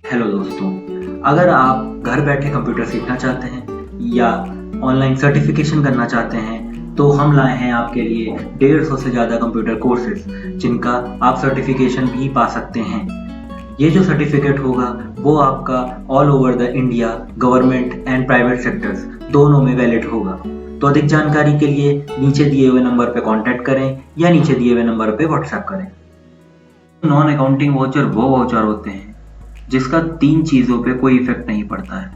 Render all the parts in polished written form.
Hello दोस्तों, अगर आप घर बैठे कंप्यूटर सीखना चाहते हैं या ऑनलाइन सर्टिफिकेशन करना चाहते हैं तो हम लाए हैं आपके लिए 150 से ज़्यादा कंप्यूटर कोर्सेज जिनका आप सर्टिफिकेशन भी पा सकते हैं। ये जो सर्टिफिकेट होगा वो आपका all over the India government and private sectors दोनों में वैलिड होगा। तो अधिक जानकारी के लिए नीचे दिए हुए नंबर पर कॉन्टैक्ट करें या नीचे दिए हुए नंबर पर व्हाट्सएप करें। नॉन अकाउंटिंग वाउचर वो वाउचर होते हैं जिसका 3 चीज़ों पे कोई इफेक्ट नहीं पड़ता है,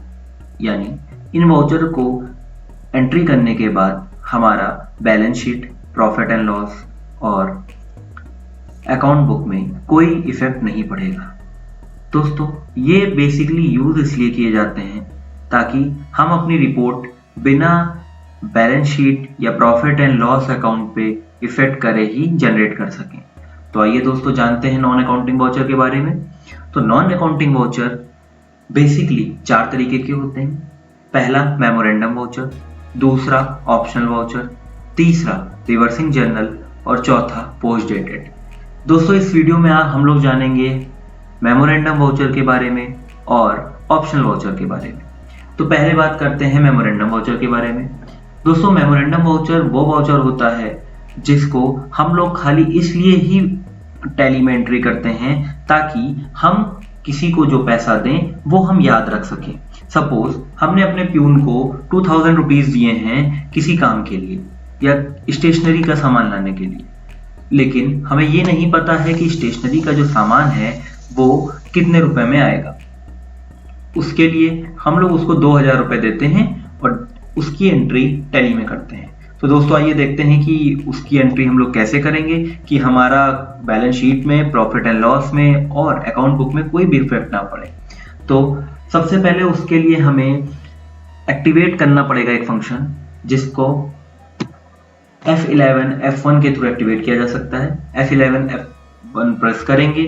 यानी इन वाउचर को एंट्री करने के बाद हमारा balance sheet, profit and loss और अकाउंट बुक में कोई इफेक्ट नहीं पड़ेगा। दोस्तों, ये बेसिकली यूज इसलिए किए जाते हैं ताकि हम अपनी रिपोर्ट बिना बैलेंस शीट या प्रॉफिट एंड लॉस अकाउंट पे इफेक्ट करे ही जनरेट कर सकें। तो आइए दोस्तों जानते हैं नॉन अकाउंटिंग वाउचर के बारे में। तो नॉन अकाउंटिंग वाउचर बेसिकली 4 तरीके के होते हैं। पहला मेमोरेंडम वाउचर, दूसरा ऑप्शनल वाउचर, तीसरा रिवर्सिंग जर्नल और चौथा पोस्ट डेटेड। दोस्तों, इस वीडियो में हम लोग जानेंगे मेमोरेंडम वाउचर के बारे में और ऑप्शनल वाउचर के बारे में। तो पहले बात करते हैं मेमोरेंडम वाउचर के बारे में। दोस्तों, मेमोरेंडम वाउचर वो वाउचर होता है जिसको हम लोग खाली इसलिए ही टैली में एंट्री करते हैं ताकि हम किसी को जो पैसा दें वो हम याद रख सकें। सपोज हमने अपने प्यून को 2000 रुपीज दिए हैं किसी काम के लिए या स्टेशनरी का सामान लाने के लिए, लेकिन हमें ये नहीं पता है कि स्टेशनरी का जो सामान है वो कितने रुपए में आएगा। उसके लिए हम लोग उसको 2000 रुपए देते हैं और उसकी एंट्री टैली में करते हैं। तो दोस्तों, आइए देखते हैं कि उसकी एंट्री हम लोग कैसे करेंगे कि हमारा बैलेंस शीट में, प्रॉफिट एंड लॉस में और अकाउंट बुक में कोई भी इफेक्ट ना पड़े। तो सबसे पहले उसके लिए हमें एक्टिवेट करना पड़ेगा एक फंक्शन जिसको F11 F1 के थ्रू एक्टिवेट किया जा सकता है। F11 F1 प्रेस करेंगे।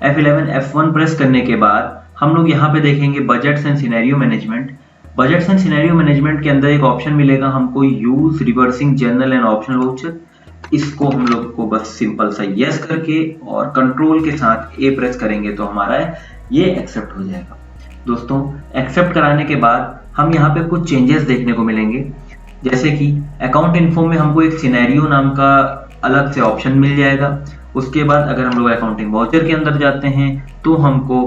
F11 F1 प्रेस करने के बाद हम लोग यहाँ पे देखेंगे budgets and scenario management. Budgets and scenario management के अंदर एक ऑप्शन मिलेगा हमको use reversing journal and optional voucher. इसको हम लोग को बस सिंपल सा यस करके और कंट्रोल के साथ ए प्रेस करेंगे तो हमारा ये एक्सेप्ट हो जाएगा। दोस्तों, एक्सेप्ट कराने के बाद हम यहाँ पे कुछ चेंजेस देखने को मिलेंगे, जैसे कि अकाउंट इन्फो में हमको एक सिनेरियो नाम का अलग से ऑप्शन मिल जाएगा। उसके बाद अगर हम लोग अकाउंटिंग वाउचर के अंदर जाते हैं तो हमको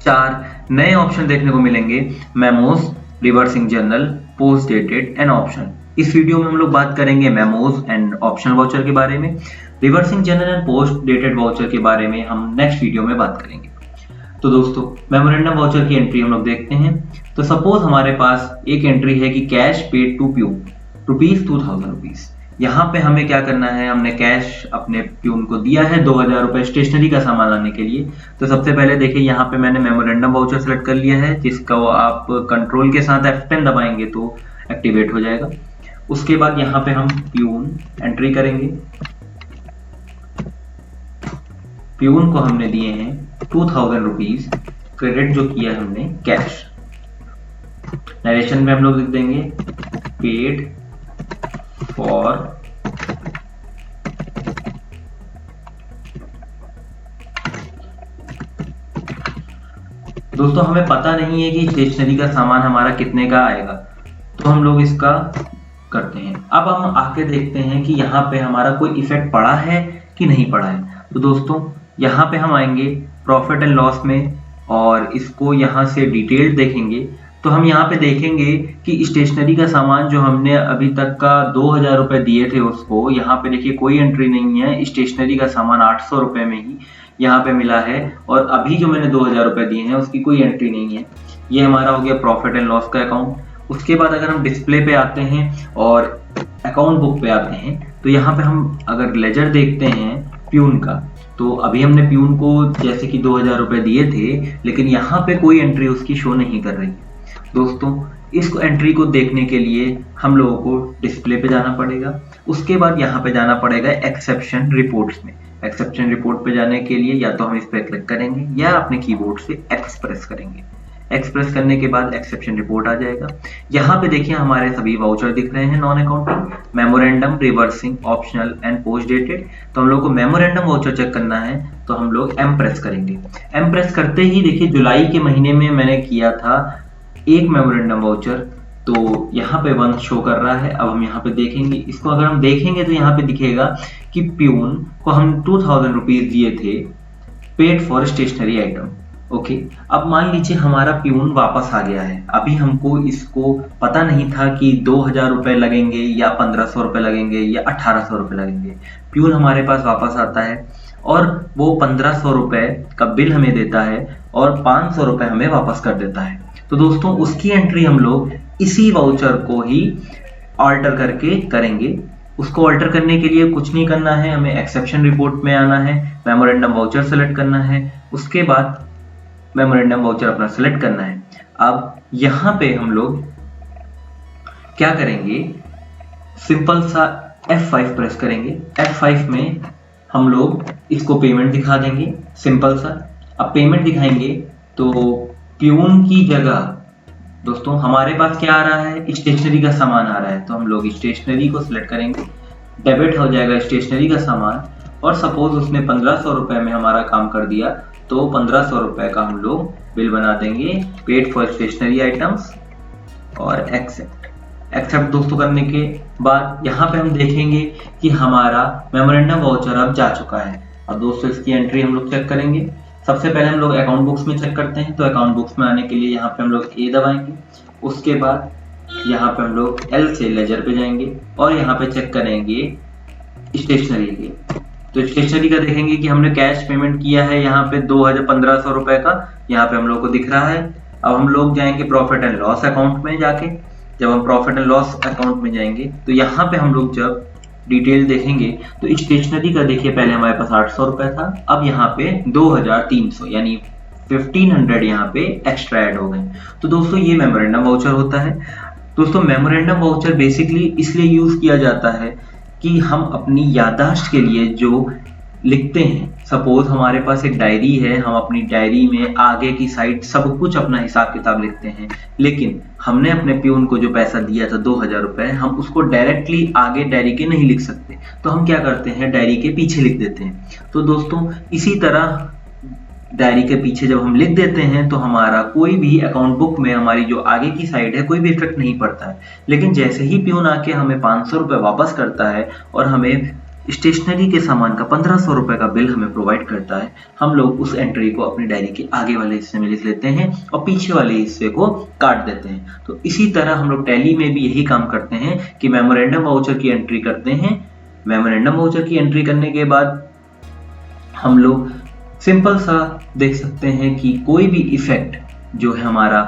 4 नए ऑप्शन देखने को मिलेंगे, memos, reversing journal, post dated and option. इस वीडियो में हम लोग बात करेंगे मेमोज एंड ऑप्शनल वाउचर के बारे में। Reversing journal and post dated voucher के बारे में हम नेक्स्ट वीडियो में बात करेंगे। तो दोस्तों, मेमोरेंडम वाउचर की एंट्री हम लोग देखते हैं। तो सपोज हमारे पास एक एंट्री है कि कैश पेड टू प्यून ₹2000। यहाँ पे हमें क्या करना है, हमने कैश अपने प्यून को दिया है 2000 रुपए स्टेशनरी का सामान लाने के लिए। तो सबसे पहले देखिए यहाँ पे मैंने मेमोरेंडम वाउचर सेलेक्ट कर लिया है जिसका आप कंट्रोल के साथ F10 दबाएंगे तो एक्टिवेट हो जाएगा। उसके बाद यहाँ पे हम प्यून एंट्री करेंगे। प्यून को हमने दिए हैं 2000 रुपीज, क्रेडिट जो किया हमने कैश। नरेशन में हम लोग लिख देंगे पेड फॉर दोस्तों, हमें पता नहीं है कि स्टेशनरी का सामान हमारा कितने का आएगा, तो हम लोग इसका करते हैं। अब हम आके देखते हैं कि यहाँ पे हमारा कोई इफेक्ट पड़ा है कि नहीं पड़ा है। तो दोस्तों, यहाँ पे हम आएंगे प्रॉफिट एंड लॉस में और इसको यहाँ से डिटेल देखेंगे। तो हम यहाँ पे देखेंगे कि स्टेशनरी का सामान जो हमने अभी तक का 2000 रुपए दिए थे उसको, यहाँ पे देखिए कोई एंट्री नहीं है। स्टेशनरी का सामान 800 रुपए में ही यहाँ पे मिला है और अभी जो मैंने 2000 रुपए दिए हैं उसकी कोई एंट्री नहीं है। ये हमारा हो गया प्रॉफिट एंड लॉस का अकाउंट। उसके बाद अगर हम डिस्प्ले पे आते हैं और अकाउंट बुक पे आते हैं तो यहाँ पे हम अगर लेजर देखते हैं प्यून का, तो अभी हमने प्यून को जैसे कि 2000 रुपए दिए थे, लेकिन यहाँ पे कोई एंट्री उसकी शो नहीं कर रही है। दोस्तों, इस एंट्री को देखने के लिए हम लोगों को डिस्प्ले पे जाना पड़ेगा। उसके बाद यहाँ पे जाना पड़ेगा एक्सेप्शन रिपोर्ट्स में। एक्सेप्शन रिपोर्ट पे जाने के लिए या तो हम इस पे क्लिक करेंगे या अपने कीबोर्ड से एक्स प्रेस करेंगे। एक्सप्रेस करने के बाद एक्सेप्शन रिपोर्ट आ जाएगा। यहाँ पे देखिए हमारे सभी वाउचर दिख रहे हैं non accounting, memorandum, reversing, optional and post dated. तो हम लोग को मेमोरेंडम वाउचर चेक करना है तो हम लोग एम प्रेस करेंगे। एम प्रेस करते ही देखिए जुलाई के महीने में मैंने किया था एक मेमोरेंडम वाउचर, तो यहाँ पे 1 शो कर रहा है। अब हम यहाँ पे देखेंगे, इसको अगर हम देखेंगे तो यहाँ पे दिखेगा कि प्यून को हम 2000 रुपीज दिए थे paid for stationery item. Okay, अब मान लीजिए हमारा प्यून वापस आ गया है। अभी हमको इसको पता नहीं था कि 2000 रुपए लगेंगे या 1500 रुपए लगेंगे या 1800 रुपए लगेंगे। प्यून हमारे पास वापस आता है और वो 1500 रुपए का बिल हमें देता है और 500 रुपए हमें वापस कर देता है। तो दोस्तों उसकी एंट्री हम लोग इसी वाउचर को ही ऑल्टर करके करेंगे। उसको ऑल्टर करने के लिए कुछ नहीं करना है, हमें एक्सेप्शन रिपोर्ट में आना है, मेमोरेंडम वाउचर सेलेक्ट करना है, उसके बाद मेमोरेंडम वाउचर अपना सेलेक्ट करना है। अब यहाँ पे हम लोग क्या करेंगे, सिंपल सा F5 प्रेस करेंगे। F5 में हम लोग इसको पेमेंट दिखा देंगे, सिंपल सा। अब पेमेंट दिखाएंगे तो प्यून की जगह दोस्तों हमारे पास क्या आ रहा है, स्टेशनरी का सामान आ रहा है। तो हम लोग स्टेशनरी को सिलेक्ट करेंगे, डेबिट हो जाएगा स्टेशनरी का सामान। और सपोज उसने 1500 रुपए में हमारा काम कर दिया तो 1500 रुपए का हम लोग बिल बना देंगे, पेड फॉर स्टेशनरी आइटम्स, और एक्सेप्ट दोस्तों करने के बाद यहाँ पे हम देखेंगे कि हमारा मेमोरेंडम वाउचर अब जा चुका है। अब दोस्तों इसकी एंट्री हम लोग चेक करेंगे। सबसे पहले हम लोग अकाउंट बुक्स में चेक करते हैं। तो अकाउंट बुक्स में आने के लिए यहाँ पे हम लोग ए दबाएंगे, उसके बाद यहाँ पे हम लोग एल से लेजर पे जाएंगे और यहाँ पे चेक करेंगे स्टेशनरी के। तो स्टेशनरी का देखेंगे कि हमने कैश पेमेंट किया है यहाँ पे 1500 रुपए का, यहाँ पे हम लोग को दिख रहा है। अब हम लोग जाएंगे प्रॉफिट एंड लॉस अकाउंट में जाके। जब हम प्रॉफिट एंड लॉस अकाउंट में जाएंगे तो यहाँ पे हम लोग जब डिटेल देखेंगे तो स्टेशनरी का देखिए पहले हमारे पास 800 रुपए था, अब यहाँ पे 2300 यानी 1500 यहाँ पे एक्स्ट्रा ऐड हो गए। तो दोस्तों ये मेमोरेंडम वाउचर होता है। दोस्तों मेमोरेंडम वाउचर बेसिकली इसलिए यूज किया जाता है कि हम अपनी याददाश्त के लिए जो लिखते हैं, सपोज हमारे पास एक डायरी है, हम अपनी डायरी में आगे की साइड सब कुछ अपना हिसाब किताब लिखते हैं, लेकिन हमने अपने प्यून को जो पैसा दिया था 2000 रुपए, हम उसको डायरेक्टली आगे डायरी के नहीं लिख सकते, तो हम क्या करते हैं डायरी के पीछे लिख देते हैं। तो दोस्तों इसी तरह डायरी के पीछे जब हम लिख देते हैं तो हमारा कोई भी अकाउंट बुक में हमारी जो आगे की साइड है कोई भी इफेक्ट नहीं पड़ता है। लेकिन जैसे ही प्यून आके हमें 500 रुपए वापस करता है और हमें स्टेशनरी के सामान का 1500 रुपए का बिल हमें प्रोवाइड करता है, हम लोग उस एंट्री को अपनी डायरी के आगे वाले हिस्से में लिख लेते हैं और पीछे वाले हिस्से को काट देते हैं। तो इसी तरह हम लोग टैली में भी यही काम करते हैं कि मेमोरेंडम वाउचर की एंट्री करते हैं। मेमोरेंडम वाउचर की एंट्री करने के बाद हम लोग सिंपल सा देख सकते हैं कि कोई भी इफेक्ट जो है हमारा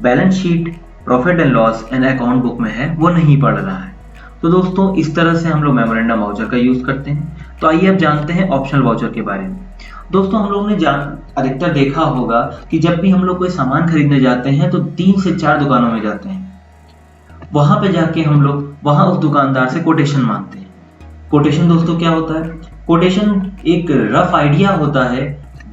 balance sheet, profit and loss and account book में है वो नहीं पड़ रहा है। तो दोस्तों इस तरह से हम लोग मेमोरेंडम वाउचर का यूज करते हैं। तो आइए अब जानते हैं ऑप्शनल वाउचर के बारे में। दोस्तों हम लोग ने अधिकतर देखा होगा कि जब भी हम लोग कोई सामान खरीदने जाते हैं तो 3 से 4 दुकानों में जाते हैं। वहां पे जाके हम लोग वहां उस दुकानदार से कोटेशन मांगते हैं। कोटेशन दोस्तों क्या होता है? कोटेशन एक रफ आइडिया होता है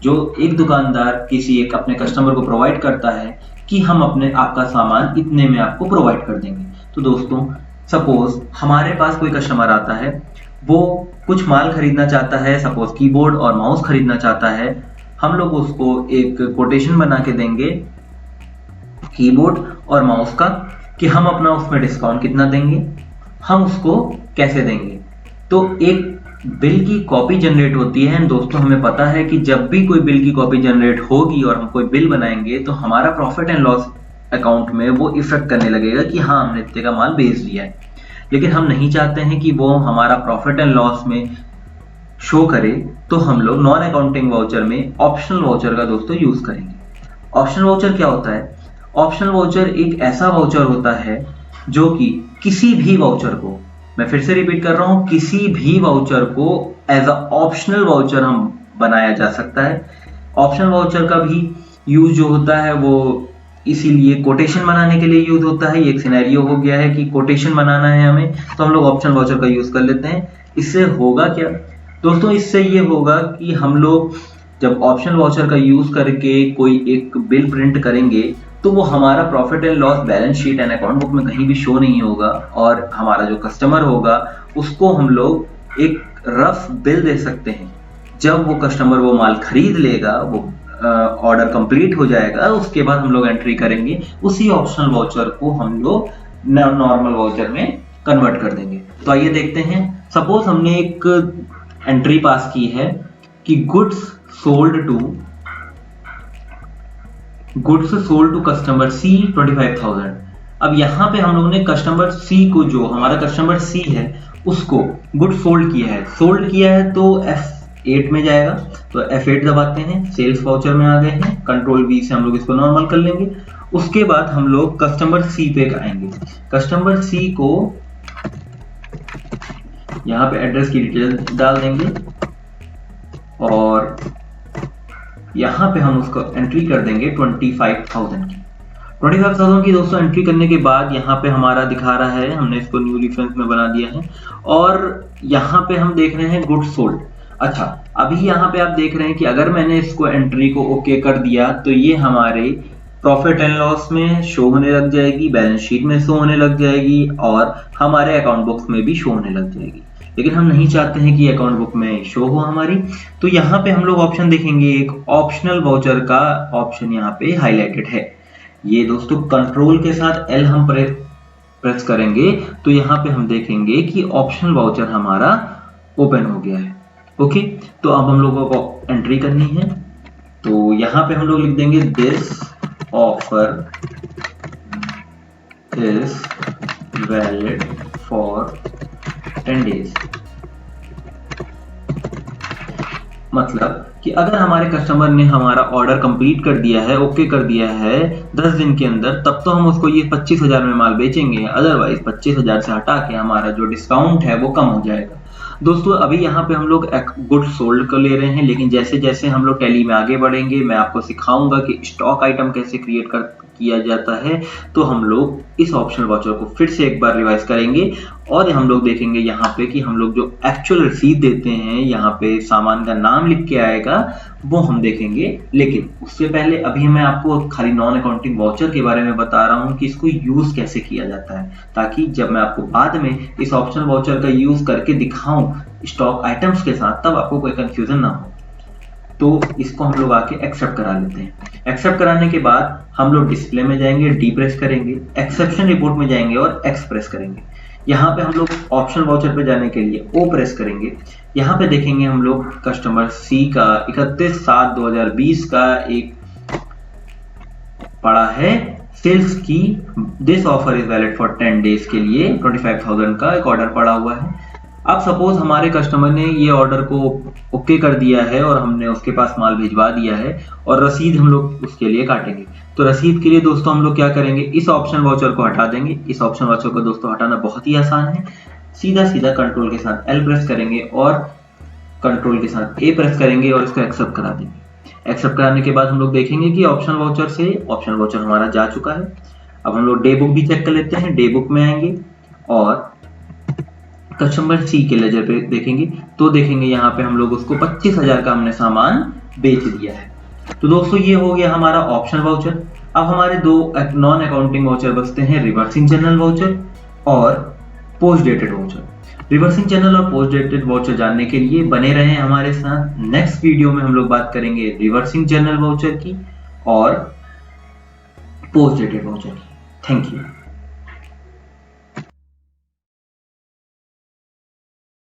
जो एक दुकानदार किसी एक अपने कस्टमर को प्रोवाइड करता है कि हम अपने आपका सामान इतने में आपको प्रोवाइड कर देंगे। तो दोस्तों सपोज हमारे पास कोई कस्टमर आता है, वो कुछ माल खरीदना चाहता है, सपोज कीबोर्ड और माउस खरीदना चाहता है। हम लोग उसको एक कोटेशन बना के देंगे कीबोर्ड और माउस का कि हम अपना उसमें डिस्काउंट कितना देंगे, हम उसको कैसे देंगे। तो एक बिल की कॉपी जनरेट होती है। दोस्तों हमें पता है कि जब भी कोई बिल की कॉपी जनरेट होगी और हम कोई बिल बनाएंगे तो हमारा प्रॉफिट एंड लॉस अकाउंट में वो इफेक्ट करने लगेगा कि हाँ हमने इतने का माल बेच दिया है। लेकिन हम नहीं चाहते हैं कि वो हमारा प्रॉफिट एंड लॉस में शो करे, तो हम लोग नॉन अकाउंटिंग वाउचर में ऑप्शनल वाउचर का दोस्तों यूज करेंगे। ऑप्शनल वाउचर क्या होता है? ऑप्शनल वाउचर एक ऐसा वाउचर होता है जो कि किसी भी वाउचर को, मैं फिर से रिपीट कर रहा हूं, किसी भी वाउचर को एज अ ऑप्शनल वाउचर हम बनाया जा सकता है। ऑप्शनल वाउचर का भी यूज जो होता है वो इसीलिए कोटेशन बनाने के लिए यूज होता है। ये एक सिनेरियो हो गया है कि कोटेशन बनाना है हमें, तो हम लोग ऑप्शनल वाउचर का यूज कर लेते हैं। इससे होगा क्या दोस्तों? इससे ये होगा कि हम लोग जब ऑप्शनल वाउचर का यूज करके कोई एक बिल प्रिंट करेंगे तो वो हमारा profit and loss balance sheet and account book में कहीं भी शो नहीं होगा, और हमारा जो कस्टमर होगा उसको हम लोग एक रफ बिल दे सकते हैं। जब वो कस्टमर वो माल खरीद लेगा, वो ऑर्डर कंप्लीट हो जाएगा, उसके बाद हम लोग एंट्री करेंगे, उसी ऑप्शनल वाउचर को हम लोग नॉर्मल वाउचर में कन्वर्ट कर देंगे। तो आइए देखते हैं। सपोज हमने एक एंट्री पास की है कि गुड्स सोल्ड टू कस्टमर सी 25,000। अब यहाँ पे हम लोगों ने कस्टमर सी को, जो हमारा कस्टमर सी है, उसको गुड सोल्ड किया है तो F8 में जाएगा। तो F8 दबाते हैं, सेल्स वाउचर में आ गए हैं, कंट्रोल V से हम लोग इसको नॉर्मल कर लेंगे। उसके बाद हम लोग कस्टमर सी पे आएंगे। कस्टमर सी को यहाँ पे एड्रेस की डिटेल डाल देंगे और यहाँ पे हम उसको एंट्री कर देंगे 25,000 की। 25,000 की दोस्तों एंट्री करने के बाद यहाँ पे हमारा दिखा रहा है, हमने इसको न्यू रेफरेंस में बना दिया है, और यहाँ पे हम देख रहे हैं गुड सोल्ड। अच्छा, अभी यहाँ पे आप देख रहे हैं कि अगर मैंने इसको एंट्री को ओके कर दिया तो ये हमारे प्रॉफिट एंड लॉस में शो होने लग जाएगी, बैलेंस शीट में शो होने लग जाएगी, और हमारे अकाउंट बुक्स में भी शो होने लग जाएगी। लेकिन हम नहीं चाहते हैं कि अकाउंट बुक में शो हो हमारी, तो यहाँ पे हम लोग ऑप्शन देखेंगे, एक ऑप्शनल वाउचर का ऑप्शन यहाँ पे हाईलाइटेड है। ये दोस्तों कंट्रोल के साथ L हम प्रेस करेंगे तो यहाँ पे हम देखेंगे कि ऑप्शनल वाउचर हमारा ओपन हो गया है। ओके, तो अब हम लोगों को एंट्री करनी है। तो यहाँ पे हम लोग लिख देंगे this offer is valid for 10 days। मतलब कि अगर हमारे कस्टमर ने हमारा ऑर्डर कंप्लीट कर दिया है, ओके कर दिया है 10 दिन के अंदर, तब तो हम उसको ये 25,000 में माल बेचेंगे, अदरवाइज 25,000 से हटा के हमारा जो डिस्काउंट है वो कम हो जाएगा। दोस्तों अभी यहाँ पे हम लोग गुड सोल्ड कर ले रहे हैं, लेकिन जैसे जैसे हम लोग टैली में आगे बढ़ेंगे मैं आपको सिखाऊंगा कि स्टॉक आइटम कैसे क्रिएट किया जाता है। तो हम लोग इस ऑप्शनल वाउचर को फिर से एक बार रिवाइज करेंगे और हम लोग देखेंगे यहाँ पे कि हम लोग जो एक्चुअल रसीद देते हैं, यहाँ पे सामान का नाम लिख के आएगा, वो हम देखेंगे। लेकिन उससे पहले अभी मैं आपको खाली नॉन अकाउंटिंग वाउचर के बारे में बता रहा हूँ कि इसको यूज कैसे किया जाता है, ताकि जब मैं आपको बाद में इस ऑप्शनल वाउचर का यूज करके दिखाऊं स्टॉक आइटम्स के साथ, तब आपको कोई कंफ्यूजन ना हो। तो इसको हम लोग आके एक्सेप्ट करा लेते हैं। एक्सेप्ट कराने के बाद हम लोग डिस्प्ले में जाएंगे, डी प्रेस करेंगे, एक्सेप्शन रिपोर्ट में जाएंगे और एक्स प्रेस करेंगे। यहाँ पे हम लोग ऑप्शनल वाउचर पे जाने के लिए ओ प्रेस करेंगे। यहाँ पे देखेंगे हम लोग कस्टमर सी का 31/7/2020 का एक पड़ा है सेल्स की, this offer is valid for 10 days के लिए 25,000 का एक ऑर्डर पड़ा हुआ है। अब सपोज हमारे कस्टमर ने ये ऑर्डर को ओके कर दिया है और हमने उसके पास माल भिजवा दिया है और रसीद हम लोग उसके लिए काटेंगे। तो रसीद के लिए दोस्तों हम लोग क्या करेंगे, इस ऑप्शन वाउचर को हटा देंगे। इस ऑप्शन वाउचर को दोस्तों हटाना बहुत ही आसान है, सीधा सीधा कंट्रोल के साथ L प्रेस करेंगे और कंट्रोल के साथ A प्रेस करेंगे और इसको एक्सेप्ट करा देंगे। एक्सेप्ट कराने के बाद हम लोग देखेंगे कि ऑप्शन वाउचर से ऑप्शन वाउचर हमारा जा चुका है। अब हम लोग डे बुक भी चेक कर लेते हैं। डे बुक में आएंगे और कस्टमर सी के लेजर पे देखेंगे तो देखेंगे यहाँ पे हम लोग उसको 25,000 का हमने सामान बेच दिया है। तो दोस्तों ये हो गया हमारा ऑप्शनल वाउचर। अब हमारे दो नॉन अकाउंटिंग वाउचर बचते हैं, रिवर्सिंग जर्नल वाउचर और post dated voucher. Reversing journal और पोस्ट डेटेड वाउचर जानने के लिए बने रहें हमारे साथ। नेक्स्ट वीडियो में हम लोग बात करेंगे रिवर्सिंग जर्नल वाउचर की और पोस्ट डेटेड वाउचर की। Thank you.